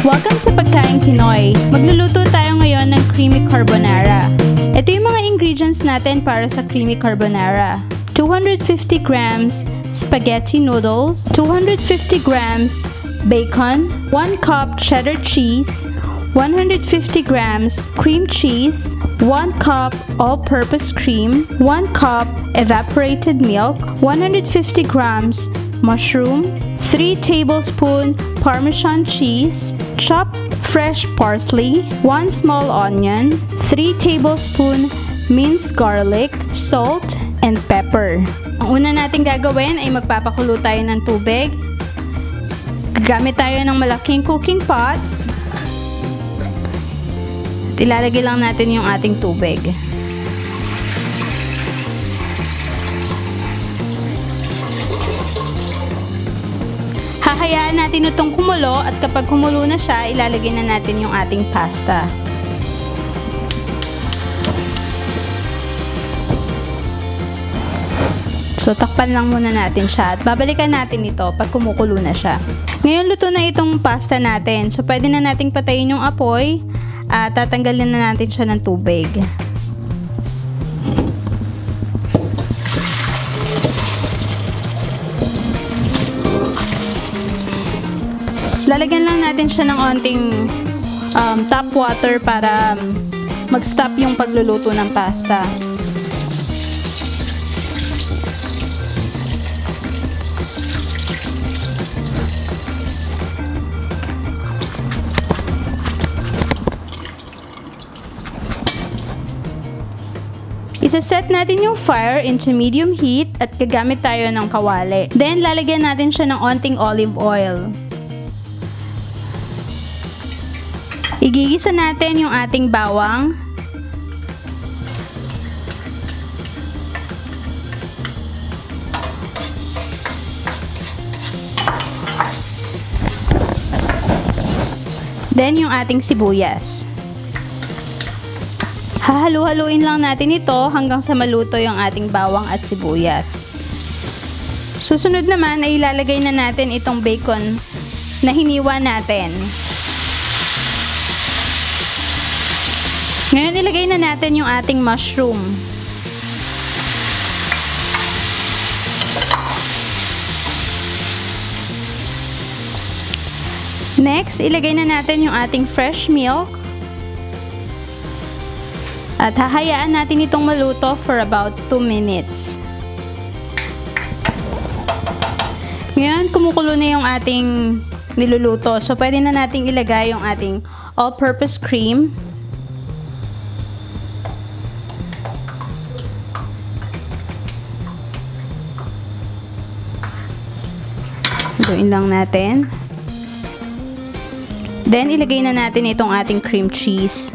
Welcome sa Pagkaing Pinoy! Magluluto tayo ngayon ng creamy carbonara. Ito yung mga ingredients natin para sa creamy carbonara. 250 grams spaghetti noodles, 250 grams bacon, 1 cup cheddar cheese, 150 grams cream cheese, 1 cup all-purpose cream, 1 cup evaporated milk, 150 grams mushroom, 3 tablespoons Parmesan cheese, chopped fresh parsley, 1 small onion, 3 tablespoons minced garlic, salt, and pepper. Ang una natin gagawin ay magpapakulo tayo ng tubig. Gagamit tayo ng malaking cooking pot. At ilalagay lang natin yung ating tubig. Hahayaan natin itong kumulo at kapag kumulo na siya, ilalagay na natin yung ating pasta. So, takpan lang muna natin siya at babalikan natin ito pag kumukulo na siya. Ngayon, luto na itong pasta natin. So, pwede na nating patayin yung apoy at tatanggalin na natin siya ng tubig. Lalagyan lang natin siya ng onting tap water para mag-stop yung pagluluto ng pasta. Isa-set natin yung fire into medium heat at gagamit tayo ng kawali. Then, lalagyan natin siya ng onting olive oil. Igigisa natin yung ating bawang. Then, yung ating sibuyas. Hahalu-haluin lang natin ito hanggang sa maluto yung ating bawang at sibuyas. Susunod naman ay ilalagay na natin itong bacon na hiniwa natin. Ngayon ilagay na natin yung ating mushroom. Next, ilagay na natin yung ating fresh milk. At hahayaan natin itong maluto for about 2 minutes. Ngayon, kumukulo na yung ating niluluto. So, pwede na nating ilagay yung ating all-purpose cream. Haluin lang natin. Then, ilagay na natin itong ating cream cheese.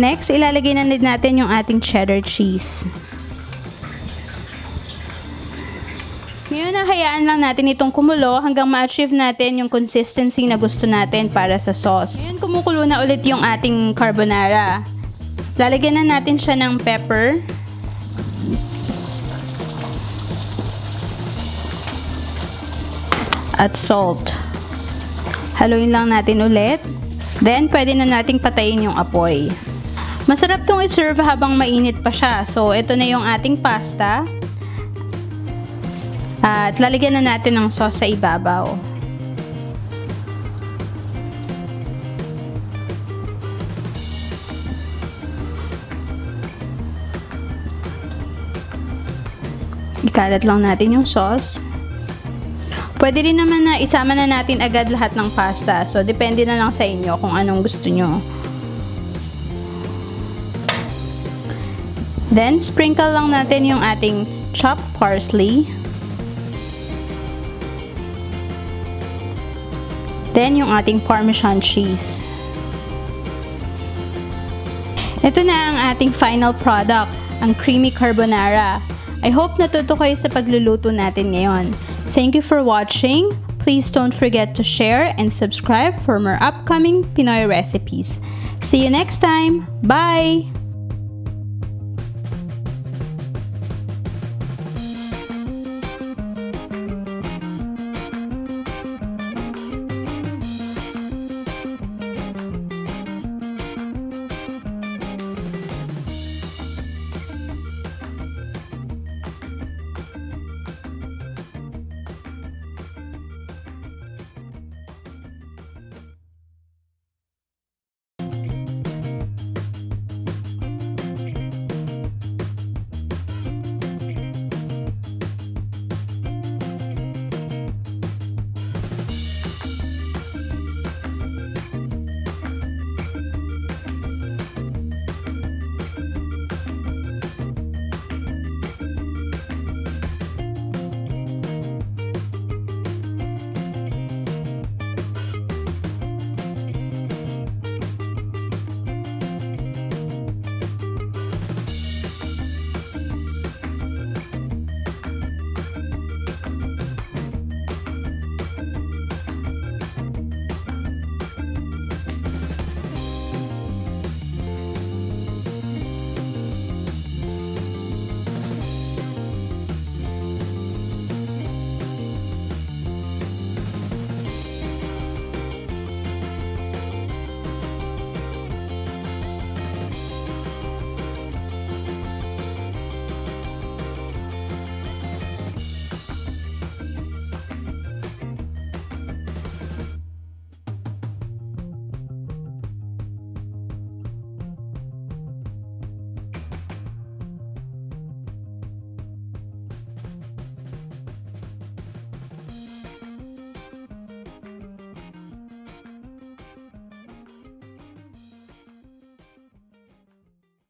Next, ilalagay na natin yung ating cheddar cheese. Ngayon, hayaan lang natin itong kumulo hanggang ma-achieve natin yung consistency na gusto natin para sa sauce. Ngayon, kumukulo na ulit yung ating carbonara. Lalagyan na natin siya ng pepper. At salt. Haluin lang natin ulit. Then, pwede na nating patayin yung apoy. Masarap tong i-serve habang mainit pa siya. So, ito na yung ating pasta. At lalagyan na natin ng sauce sa ibabaw. Ikalat lang natin yung sauce. Pwede rin naman na isama na natin agad lahat ng pasta. So, depende na lang sa inyo kung anong gusto nyo. Then, sprinkle lang natin yung ating chopped parsley. Then, yung ating Parmesan cheese. Ito na ang ating final product, ang creamy carbonara. I hope natuto kayo sa pagluluto natin ngayon. Thank you for watching. Please don't forget to share and subscribe for more upcoming Pinoy recipes. See you next time. Bye!